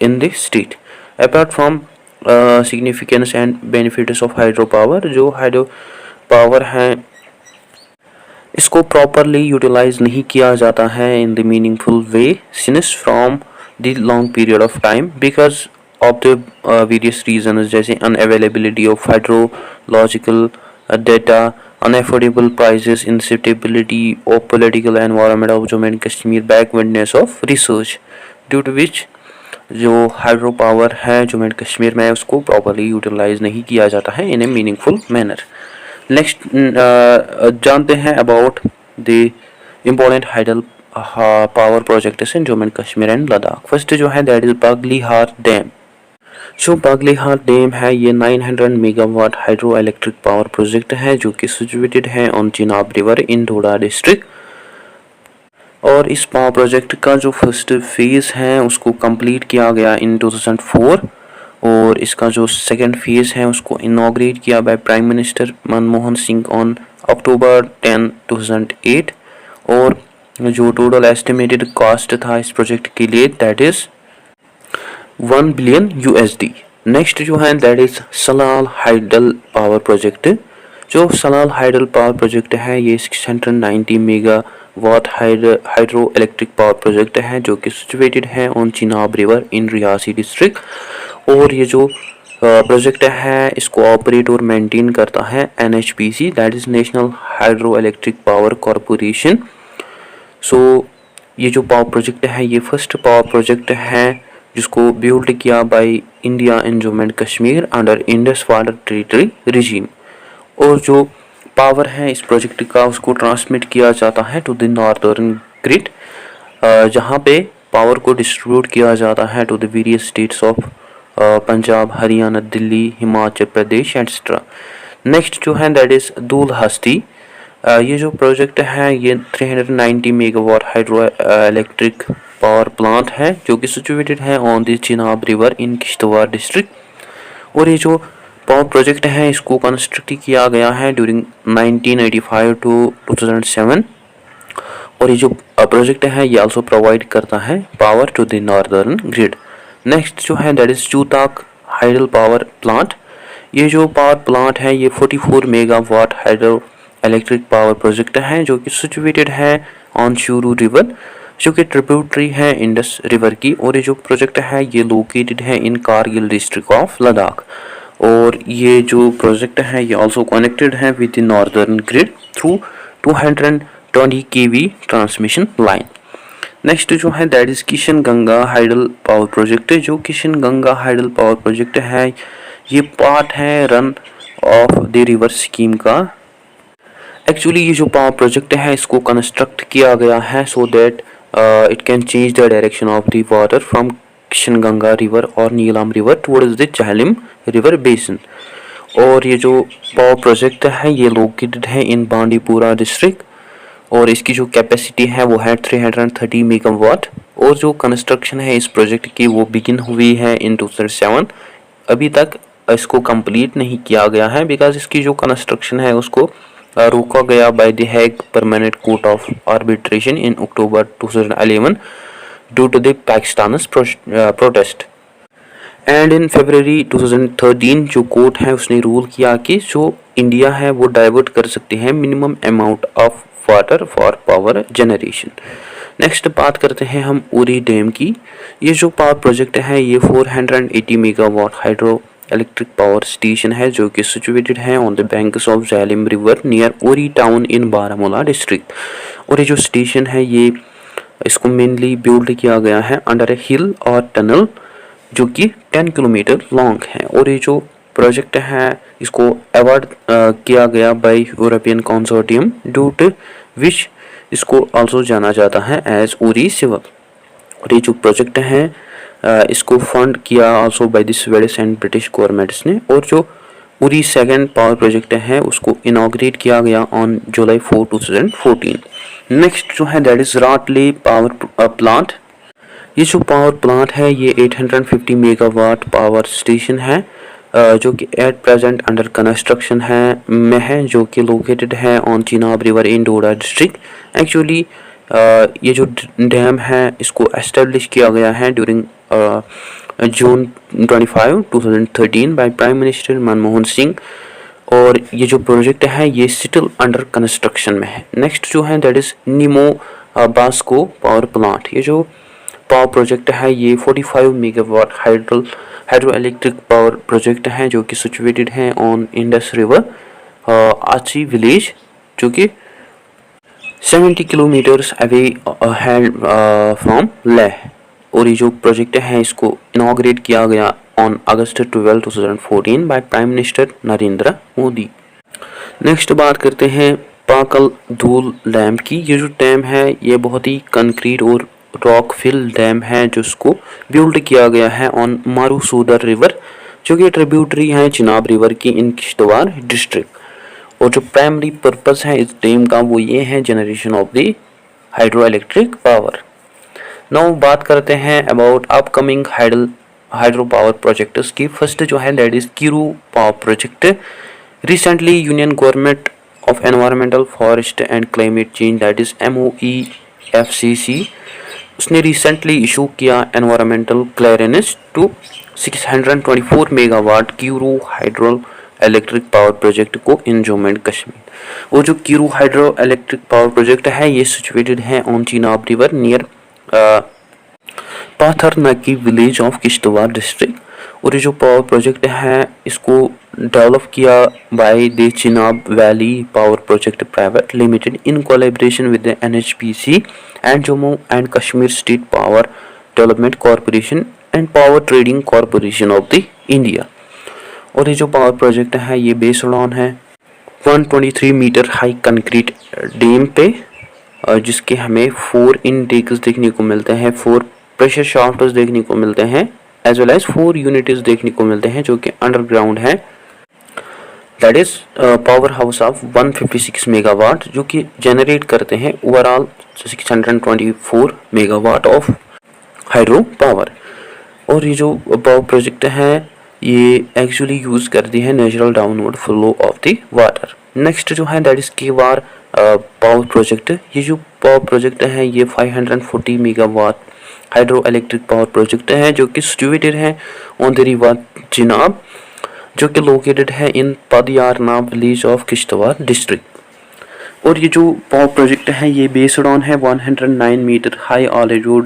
in the state. Apart from significance and benefits of hydropower, जो hydropower है इसको properly utilize नहीं किया जाता है in the meaningful way since from the long period of time because of the various reasons जैसे unavailability of hydrological data, unaffordable prices, instability of political environment of Jammu and Kashmir, backwardness of research, due to which जो hydro power है Jammu and Kashmir में उसको properly utilise नहीं किया जाता है इन ए meaningful manner. Next जानते हैं about the important hydel power projects in Jammu and Kashmir and Ladakh. First जो है दैट इज बागलीहार डैम। जो बागलीहार डैम है ये 900 megawatt hydro electric power project है जो कि सिचुएटेड है on Chenab river in Doda district. और इस पावर प्रोजेक्ट का जो फर्स्ट फेज़ है उसको कंप्लीट किया गया इन 2004 और इसका जो सेकंड फेज़ है उसको इनॉग्रेट किया bye prime minister Manmohan Singh on October 10, 2008। और जो टोटल एस्टिमेटेड कॉस्ट था इस प्रोजेक्ट के लिए that is 1 billion USD. Next जो है that is Salal hydel power project. जो सलाल हाइडल पावर प्रोजेक्ट है ये 690 mega watt hydro electric power project है जो कि सिचुएटेड है on Chenab river in Reasi district. और ये जो प्रोजेक्ट है इसको ऑपरेट और मेंटेन करता है NHPC that is national hydro electric power corporation. So ये जो पावर प्रोजेक्ट है ये फर्स्ट पावर प्रोजेक्ट है जिसको बिल्ड किया by India and Jammu and Kashmir under Indus water territory regime. और जो पावर है इस प्रोजेक्ट का उसको ट्रांसमिट किया जाता है टू द नॉर्दर्न ग्रिड जहाँ पे पावर को डिस्ट्रीब्यूट किया जाता है to the various states of Punjab, Haryana, Delhi, Himachal Pradesh etcetera. Next जो है दैट इज दूल हस्ती। ये जो प्रोजेक्ट है ये 390 megawatt hydro electric power plant है जो कि सिचुएटेड है on the Chenab river in Kishtwar district. और ये जो पावर प्रोजेक्ट है इसको कंस्ट्रक्ट किया गया है ड्यूरिंग 1985 टू 2007। और ये जो प्रोजेक्ट है ये आल्सो प्रोवाइड करता है power to the northern grid. Next जो है that is Chutak hydel power plant. ये जो पावर प्लांट है ये 44 megawatt hydro electric power project है जो कि सिचुएटेड है ऑन शूरू रिवर जो कि ट्रिब्यूटरी है इंडस रिवर की। और ये जो प्रोजेक्ट है ये लोकेटेड है in Kargil district of Ladakh. और ये जो प्रोजेक्ट है ये आल्सो कनेक्टेड है with the northern grid through 220 KV transmission line. Next जो है that is Kishan Ganga hydel power project. जो Kishan Ganga hydel power project है ये पार्ट है run of the river scheme का। एक्चुअली ये जो पावर प्रोजेक्ट है इसको कंस्ट्रक्ट किया गया है so that it can change the direction of the water from Kishan Ganga river और Neelam river towards the Jhelum river basin. और ये जो पावर प्रोजेक्ट है ये लोकेटेड है इन बांडीपुरा डिस्ट्रिक्ट। और इसकी जो कैपेसिटी है वो है 330 मेगावाट। और जो कंस्ट्रक्शन है इस प्रोजेक्ट की वो बिगिन हुई है इन 2007। अभी तक इसको कंप्लीट नहीं किया गया है बिकॉज इसकी जो कंस्ट्रक्शन है उसको रोका गया by the Hague permanent court of arbitration in October 2011 due to the Pakistan protest. And in February 2013 जो कोर्ट है उसने रूल किया कि जो इंडिया है वो डाइवर्ट कर सकते हैं minimum amount of water for power generation. Next बात करते हैं हम उरी डैम की। ये जो पावर प्रोजेक्ट है ये 480 megawatt hydro electric power station है जो कि सिचुएटेड है on the banks of Jhelum river near Uri town in Baramulla district. और ये जो स्टेशन है ये इसको मेनली बिल्ड किया गया है अंडर ए हिल और टनल जो कि 10 किलोमीटर लॉन्ग है। और ये जो प्रोजेक्ट है इसको अवार्ड किया गया by European consortium due to which इसको आल्सो जाना जाता है एज उरी सिविल। और ये जो प्रोजेक्ट है इसको फंड किया also by the Swedish and British governments ने। और जो उरी सेकंड पावर प्रोजेक्ट है उसको इनॉग्रेट किया गया ऑन जुलाई 4, 2014। नेक्स्ट जो है दैट इज राटले पावर प्लांट। ये जो पावर प्लांट है ये 850 मेगावाट पावर स्टेशन है जो कि एट प्रेजेंट अंडर कंस्ट्रक्शन है जो कि लोकेटेड है on Chenab river in Doda district. Actually ये जो डैम है इसको एस्टेब्लिश किया गया है ड्यूरिंग जून 25, 2013 bye prime minister Manmohan Singh. और ये जो प्रोजेक्ट है ये स्टिल अंडर कंस्ट्रक्शन में है। नेक्स्ट जो है that is Nimoo Bazgo power plant. ये जो पावर प्रोजेक्ट है ये 45 megawatt hydro electric power project है जो कि सिचुएटेड है on Indus river Alchi village जो कि 70 किलोमीटर्स अवे फ्रॉम लेह। और ये जो प्रोजेक्ट है इसको इनॉग्रेट किया गया on August 12, 2014 by prime minister Narendra Modi. Next बात करते हैं पाकल धूल डैम की। ये जो डैम है ये बहुत ही कंक्रीट और रॉक फिल डैम है जिसको बिल्ड किया गया है ऑन मारूसूदर रिवर जो कि ट्रिब्यूटरी है चिनाब रिवर की इन किश्तवाड़ डिस्ट्रिक्ट। और जो प्राइमरी पर्पस है इस डैम का वो ये है generation of the hydro electric power. Now बात करते हैं about upcoming hydro power projects की। फर्स्ट जो है that is Kiru power project. Recently union government of environmental forest and climate change that is MOE FCC, उसने रिसेंटली इशू किया environmental clearance to 624 megawatt Kiru hydro electric power project को in Jammu and Kashmir. वो जो Kiru hydro electric power project है ये situated है on Chenab river near Patharnaki village of Kishtwar district. और ये जो पावर प्रोजेक्ट है इसको डेवलप किया by the Chenab valley power project private limited in collaboration with the NHPC and Jammu and Kashmir state power development corporation and power trading corporation of the India. और ये जो power project है ये बेस्ड ऑन है 123 metre high concrete dam पे, जिसके हमें 4 intakes देखने को मिलते हैं, 4 प्रेशर शाफ्ट्स देखने को मिलते हैं, एज वेल एज 4 यूनिट्स देखने को मिलते हैं जो कि अंडरग्राउंड है। That is power house of 156 megawatt जो कि जनरेट करते हैं overall 624 megawatt of hydro power. और ये जो पावर प्रोजेक्ट है ये एक्चुअली यूज करती है natural downward flow of the water. Next जो है दैट इज केवार पावर प्रोजेक्ट। ये जो पावर प्रोजेक्ट है ये 540 megawatt hydro electric power project है जो कि सिचुएटेड है ऑन द रिवर चिनाब, जो कि लोकेटेड है इन पदयारना विलेज ऑफ किश्तवाड़ डिस्ट्रिक्ट। और ये जो पावर प्रोजेक्ट है ये बेस्ड ऑन है 109 मीटर हाई ऑलरेडी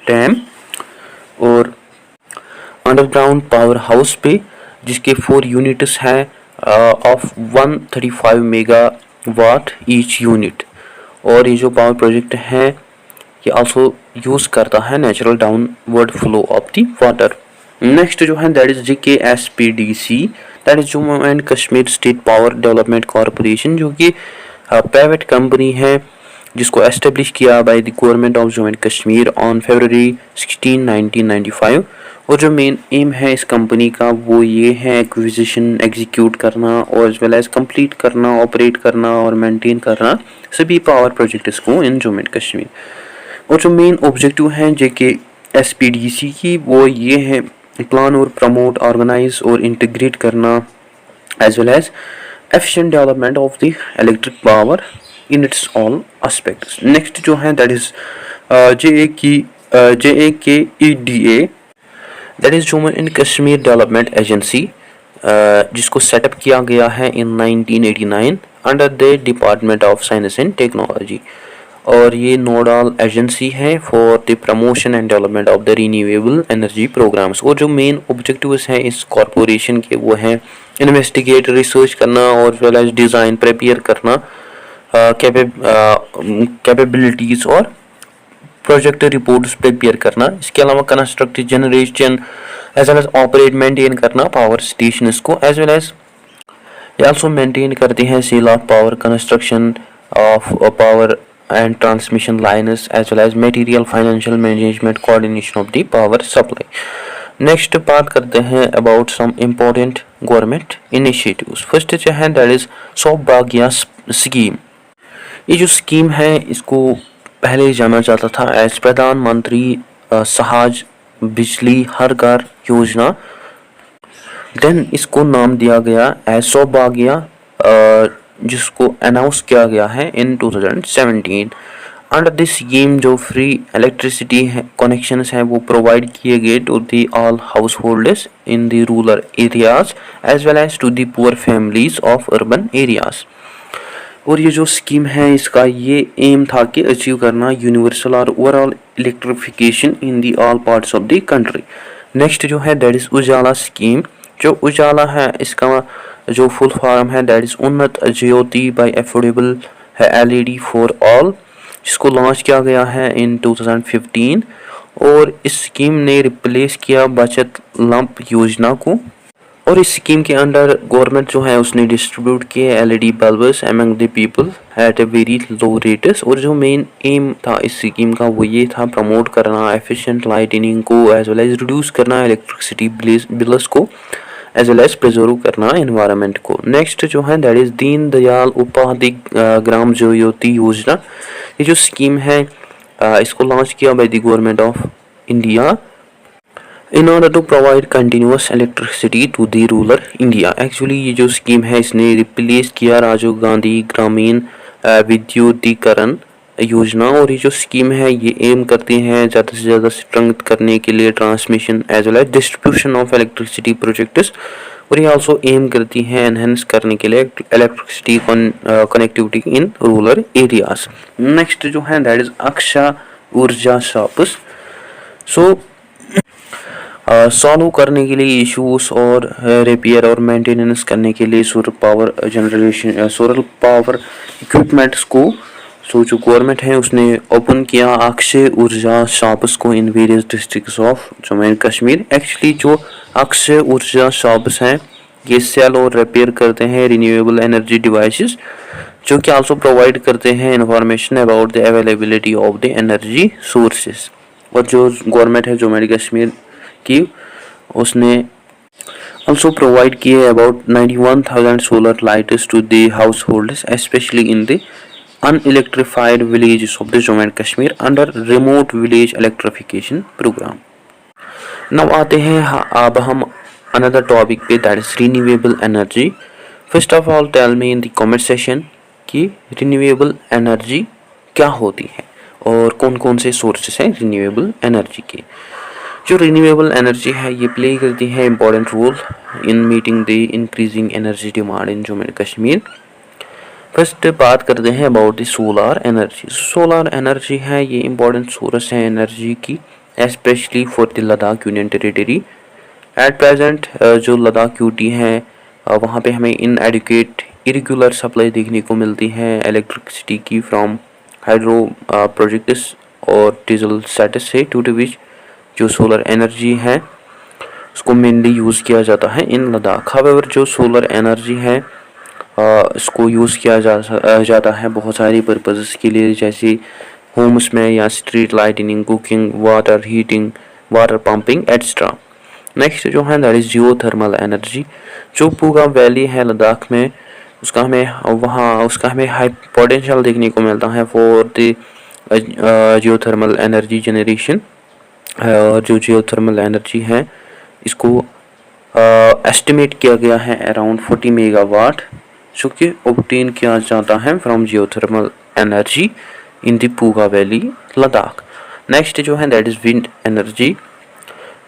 डैम और अंडरग्राउंड पावर हाउस पे, जिसके 4 यूनिट्स हैं ऑफ 135 मेगावाट ईच यूनिट। और ये जो पावर प्रोजेक्ट है ये आल्सो यूज करता है natural downward flow of the water. Next जो है that is JKSPDC, that is Jammu and Kashmir state power development corporation, जो कि प्राइवेट कंपनी है जिसको एस्टेब्लिश किया by the government of Jammu and Kashmir on February 16, 1995। और जो मेन एम है इस कंपनी का वो ये है एक्विजिशन एग्जीक्यूट करना और एज वेल एज कंप्लीट करना, ऑपरेट करना और मेंटेन करना सभी पावर प्रोजेक्ट्स को इन जम्मू एंड कश्मीर। और जो मेन ऑब्जेक्टिव हैं JKSPDC की वो ये है प्लान और प्रमोट, ऑर्गेनाइज और इंटीग्रेट करना as well as efficient development of the electric power in its all aspects. Next जो है that is JAKEDA, that is Jammu and Kashmir development agency, जिसको सेटअप किया गया है in 1989 under the department of science and technology. और ये nodal agency है for the promotion and development of the renewable energy programmes. और जो मेन ऑब्जेक्टिव्स हैं इस कॉरपोरेशन के वो हैं इन्वेस्टिगेट, रिसर्च करना और वेल एज डिज़ाइन प्रिपेयर करना, कैपेबिलिटीज़ और प्रोजेक्ट रिपोर्ट्स प्रिपेयर करना। इसके अलावा construct, generation as well as operate, maintain करना पावर स्टेशंस को, एज वेल एज ये आल्सो मेंटेन करते हैं sale of power, construction of power and transmission lines as well as material financial management coordination of the power supply. Next बात करते हैं about some important government initiatives. First जो है that is सौभाग्य scheme. ये जो स्कीम है इसको पहले जाना जाता था एज प्रधानमंत्री सहज बिजली हर घर योजना, देन इसको नाम दिया गया एज सौभाग्य, जिसको अनाउंस किया गया है इन 2017। अंडर दिस स्कीम जो फ्री इलेक्ट्रिसिटी कनेक्शंस हैं वो प्रोवाइड किए गए to the all householders in the rural areas as well as to the poor families of urban areas. और ये जो स्कीम है इसका ये एम था कि अचीव करना यूनिवर्सल और overall electrification in the all parts of the country. Next जो है दैट इज उजाला स्कीम। जो उजाला है इसका जो फुल फॉर्म है दैट इज उन्नत ज्योति बाय अफोर्डेबल है LED फॉर ऑल, जिसको लॉन्च किया गया है इन 2015। और इस स्कीम ने रिप्लेस किया बचत लंप योजना को। और इस स्कीम के अंडर गवर्नमेंट जो है उसने डिस्ट्रीब्यूट किए LED bulbs among the people at a very low rates. और जो मेन एम था इस स्कीम का वो ये था प्रमोट करना एफिशिएंट लाइटनिंग को एज वेल एज रिड्यूस करना इलेक्ट्रिसिटी बिल्स को एज वेल एज प्रिजर्व करना एनवायरनमेंट को। नेक्स्ट जो है दैट इज दीन दयाल उपाध्याय ग्राम ज्योति योजना। ये जो स्कीम है इसको लॉन्च किया by the government of India in order to provide continuous electricity to the rural India. Actually ये जो स्कीम है इसने रिप्लेस किया राजीव गांधी ग्रामीण विद्युतीकरण योजना और ये जो स्कीम है ये एम करती हैं ज़्यादा से ज़्यादा स्ट्रेंथ करने के लिए transmission as well as distribution of electricity projects, और ये आल्सो एम करती हैं एनहेंस करने के लिए electricity connectivity in rural areas. Next जो है दैट इज अक्षय ऊर्जा शॉप्स। सो सॉल्व करने के लिए इश्यूज और रिपेयर और मेंटेनेंस करने के लिए सोलर पावर इक्विपमेंट्स को जो गवर्नमेंट है उसने ओपन किया अक्षय ऊर्जा शॉप्स को in various districts of Jammu and Kashmir. Actually जो अक्षय ऊर्जा शॉप्स हैं ये सेल और रिपेयर करते हैं रिन्यूएबल एनर्जी डिवाइसेस, जो कि आल्सो प्रोवाइड करते हैं information about the availability of the energy sources. और जो गवर्नमेंट है जम्मू एंड कश्मीर की उसने also provide किए about 91,000 solar lights to the households especially in the unelectrified villages of the Jammu and Kashmir under remote village electrification program। now आते हैं अब हम another topic पे that is renewable energy। first of all tell me in the comment section कि renewable energy क्या होती है और कौन कौन से sources हैं renewable energy के। जो रिन्यूएबल एनर्जी है ये प्ले करती है important role in meeting the increasing energy demand in Jammu and Kashmir. First बात करते हैं about the solar energy. Solar energy है ये इम्पॉर्टेंट सोर्स है एनर्जी की especially for the Ladakh union territory. At present जो लद्दाख यूटी है वहाँ पे हमें इनएडिक्वेट इरेगुलर सप्लाई देखने को मिलती है इलेक्ट्रिसिटी की फ्रॉम हाइड्रो प्रोजेक्ट्स और डीजल सेट्स से टू विच जो सोलर एनर्जी है उसको मेनली यूज़ किया जाता है इन लद्दाख। हावेवर जो सोलर एनर्जी है इसको यूज़ किया जाता है बहुत सारी पर्पसेस के लिए, जैसे होम्स में या street lighting, cooking, water heating, water pumping etcetera. Next जो है दैट इज़ जियोथर्मल एनर्जी। जो पूगा वैली है लद्दाख में उसका हमें हाई पोटेंशियल देखने को मिलता है for the geothermal energy generation. और जो जियोथर्मल एनर्जी है इसको एस्टिमेट किया गया है अराउंड 40 मेगावाट, जो कि ऑब्टेन किया जाता है from geothermal energy in the Puga valley Ladakh. Next जो है दैट इज़ विंड एनर्जी।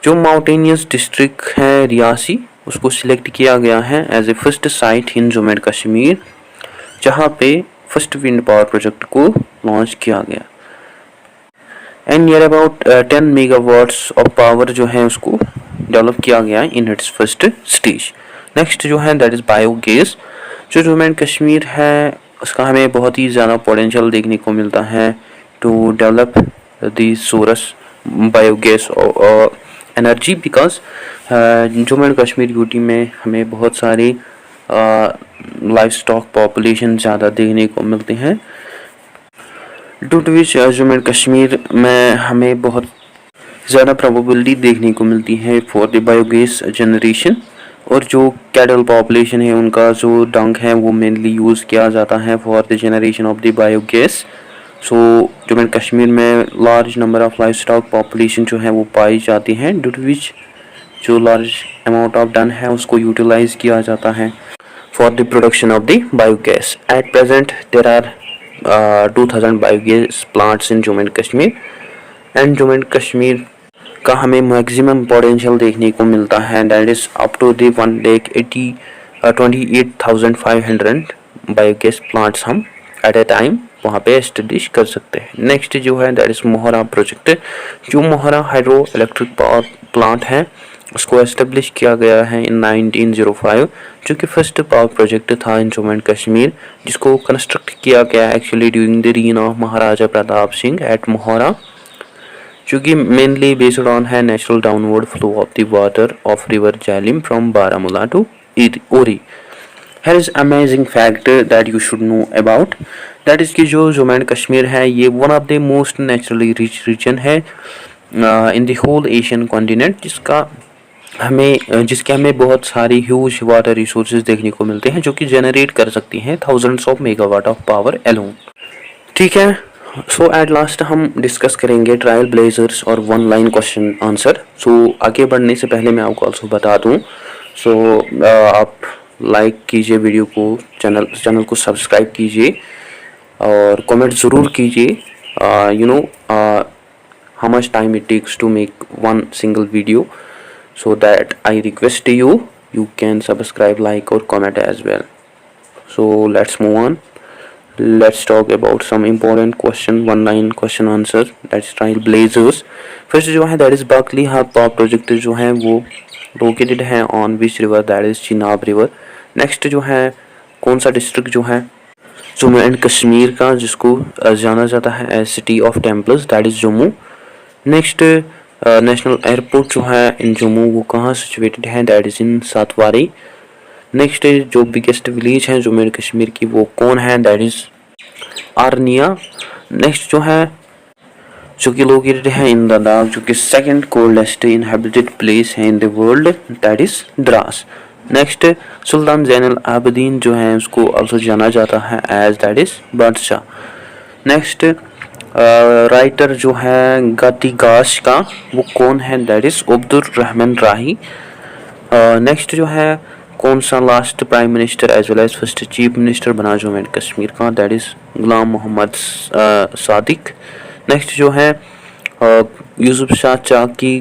जो माउंटेनियस डिस्ट्रिक्ट है रियासी उसको सिलेक्ट किया गया है as a first site in Jammu and Kashmir, जहाँ पे फर्स्ट विंड पावर प्रोजेक्ट को लॉन्च किया गया and near about 10 megawatts of power जो है उसको डेवलप किया गया in its first stage. Next जो है दैट इज़ बायोगैस। जो जम्मू एंड कश्मीर है उसका हमें बहुत ही ज़्यादा पोटेंशियल देखने को मिलता है to develop the source biogas energy because Jammu and Kashmir UT में हमें बहुत सारी लाइफ स्टॉक पॉपुलेशन ज़्यादा देखने को मिलते हैं, due to which Jammu and Kashmir में हमें बहुत ज़्यादा प्रोबेबिलिटी देखने को मिलती है फॉर द बायोगैस जनरेशन। और जो कैटल पॉपुलेशन है उनका जो डंग है वो मेनली यूज़ किया जाता है for the generation of the biogas. So Jammu and Kashmir में large number of life stock population जो है वो पाई जाती है, ड्यू टू विच जो लार्ज अमाउंट ऑफ डन है उसको यूटिलाइज किया जाता है for the production of the biogas. At present there are 2000 biogas plants in Jammu and Kashmir and Jammu and Kashmir का हमें मैक्सिमम पोटेंशियल देखने को मिलता है that is up to the 1,28,500 biogas plants हम एट ए टाइम वहाँ पे एस्टेब्लिश कर सकते हैं। नेक्स्ट जो है दैट इज़ मोहरा प्रोजेक्ट। जो मोहरा हाइड्रो इलेक्ट्रिक पावर प्लांट है उसको एस्टेब्लिश किया गया है इन 1905, जो कि फर्स्ट पावर प्रोजेक्ट था इन जम्मू एंड कश्मीर, जिसको कंस्ट्रक्ट किया गया actually during the reign of Maharaja Pratap Singh at Mohora, जो कि मेनली बेस्ड ऑन है natural downward flow of the water of river Jhelum from Baramulla to Uri. Here is amazing fact that you should know about, that is कि जो Jammu and Kashmir है ये one of the most naturally rich region है in the whole Asian continent, जिसके हमें बहुत सारी huge water resources देखने को मिलते हैं जो कि जनरेट कर सकती हैं thousands of megawatt of power alone. ठीक है, सो एट लास्ट हम डिस्कस करेंगे ट्रायल ब्लेजर्स और one line question answer. So आगे बढ़ने से पहले मैं आपको ऑल्सो बता दूँ, आप लाइक कीजिए वीडियो को, चैनल को सब्सक्राइब कीजिए और कमेंट ज़रूर कीजिए how much time it takes to make one single video, so that I request you can subscribe, like or comment as well. So let's move on. Let's talk about some important question, one line question answer. That's trailblazers. First जो है that is Buckley Hub Power Project जो है वो located है on which river? That is Chenab River. Next जो है कौन सा डिस्ट्रिक्ट जो है जम्मू एंड कश्मीर का, जिसको जाना जाता है as city of temples, that is Jammu. Next national airport जो है इन जम्मू वो कहाँ सिचुएटेड है? That is in Satwari. Next जो बिगेस्ट विलेज है जम्मू एंड कश्मीर की वो कौन है? That is आर्निया। नेक्स्ट जो है जो कि लोकेटेड है इन लद्दाख, जो कि सेकंड कोल्डेस्ट इनहेबिटेड प्लेस है in the world, that is Drass. Next Sultan Zainul Abidin जो है उसको ऑल्सो जाना जाता है as that is Badshah. Next writer जो है गाती गाश का वो कौन है? That is Abdur Rahman Rahi. Next जो है कौन सा last prime minister as well as first chief minister बना जम्मू एंड कश्मीर का? That is Ghulam Mohammad Sadiq. Next जो है यूसुफ शाह चाह की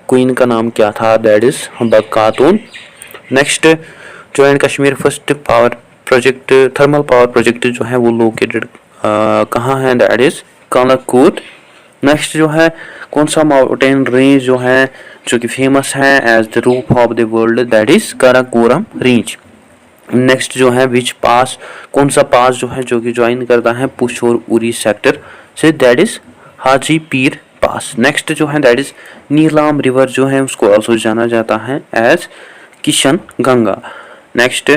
क्वीन का नाम क्या था? That is हबक Khatoon. Next Jammu and Kashmir first power project, thermal power project जो है वो लोकेटेड कहाँ है? That is Kalakot. नेक्स्ट जो है कौन सा माउंटेन रेंज जो है जो कि फेमस है as the roof of the world? That is Karakoram range. Next जो है विच पास, कौन सा पास जो है जो कि ज्वाइन करता है पुछ और उरी सेक्टर से? That is Haji Pir pass. Next जो है दैट इज़ नीलाम रिवर जो है उसको ऑल्सो जाना जाता है एज किशन गंगा। नेक्स्ट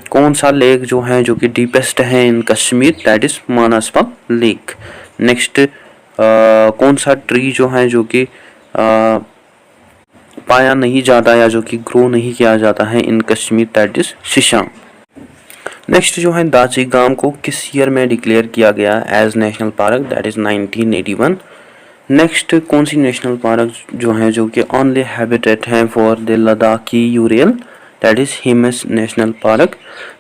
कौन सा लेक जो है जो कि डीपेस्ट है in Kashmir? That is Manasbal lake. Next कौन सा ट्री जो है जो कि पाया नहीं जाता या जो कि ग्रो नहीं किया जाता है इन कश्मीर? दैट इज़ शीशम। नेक्स्ट जो है दाची गांव को किस ईयर में डिक्लेयर किया गया as national park? That is 1981। Next कौन सी नेशनल पार्क जो है जो कि ओनली हैबिटेट है for the Ladakhi urial? That is Hemis national park.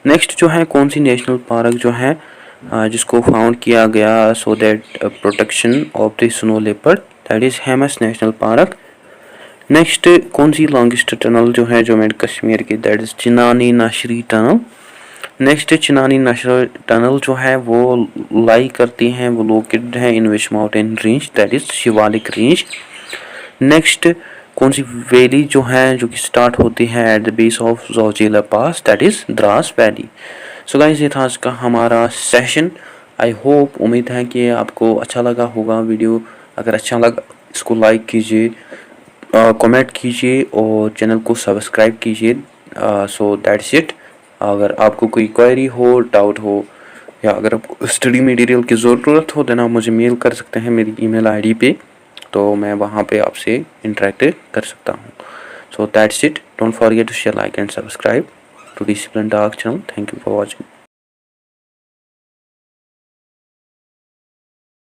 Next जो है कौन सी नेशनल पार्क जो है जिसको फाउंड किया गया so that protection of the snow leopard? That is Hemis national park. Next कौन सी लॉन्गेस्ट टनल जो है जम्मू एंड कश्मीर की? That is Chenani Nashri tunnel. Next Chenani Nashri tunnel जो है वो लाई करती हैं, वो लोकेटेड है in which mountain range? That is Shivalik range. Next कौन सी वैली जो है जो कि स्टार्ट होती है at the base of Zoji La pass? That is Dras valley. So guys ये था आज का हमारा सेशन। आई होप, उम्मीद है कि आपको अच्छा लगा होगा वीडियो। अगर अच्छा लगा इसको लाइक कीजिए, कमेंट कीजिए और चैनल को सब्सक्राइब कीजिए। सो दैट्स इट। अगर आपको कोई क्वेरी हो, डाउट हो या अगर आपको स्टडी मटेरियल की ज़रूरत हो देन आप मुझे मेल कर सकते हैं मेरी ईमेल आईडी पे, तो मैं वहाँ पे आपसे इंटरेक्ट कर सकता हूँ। So that's it. Don't forget to share, like and subscribe to Discipline Talk channel. Thank you for watching.